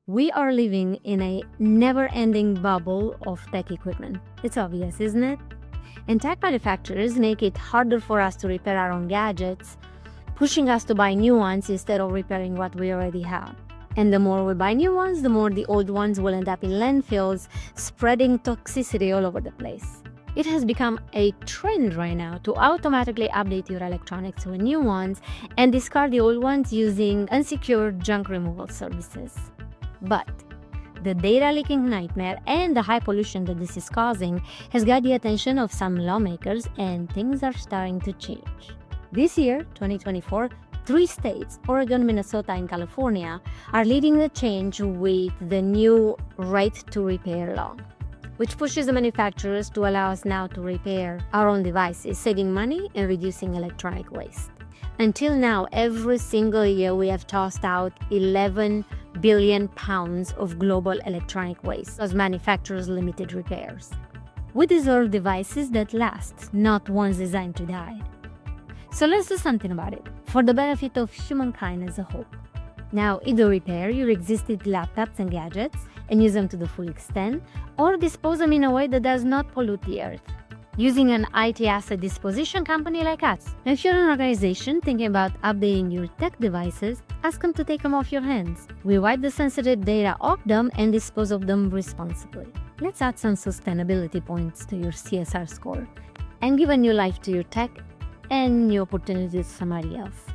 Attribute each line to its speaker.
Speaker 1: We are living in a never-ending bubble of tech equipment. It's obvious, isn't it? And tech manufacturers make it harder for us to repair our own gadgets, pushing us to buy new ones instead of repairing what we already have. And the more we buy new ones, the more the old ones will end up in landfills, spreading toxicity all over the place. It has become a trend right now to automatically update your electronics with new ones and discard the old ones using unsecured junk removal services. But the data leaking nightmare and the high pollution that this is causing has got the attention of some lawmakers, and things are starting to change. This year, 2024, 3 states, Oregon, Minnesota, and California, are leading the change with the new right to repair law, which pushes the manufacturers to allow us now to repair our own devices, saving money and reducing electronic waste. Until now, every single year we have tossed out 11 billion pounds of global electronic waste as manufacturers limited repairs. We deserve devices that last, not ones designed to die. So let's do something about it, for the benefit of humankind as a whole. Now, either repair your existing laptops and gadgets and use them to the full extent, or dispose them in a way that does not pollute the earth, using an IT asset disposition company like us. If you're an organization thinking about updating your tech devices, ask them to take them off your hands. We wipe the sensitive data off them and dispose of them responsibly. Let's add some sustainability points to your CSR score and give a new life to your tech and new opportunities to somebody else.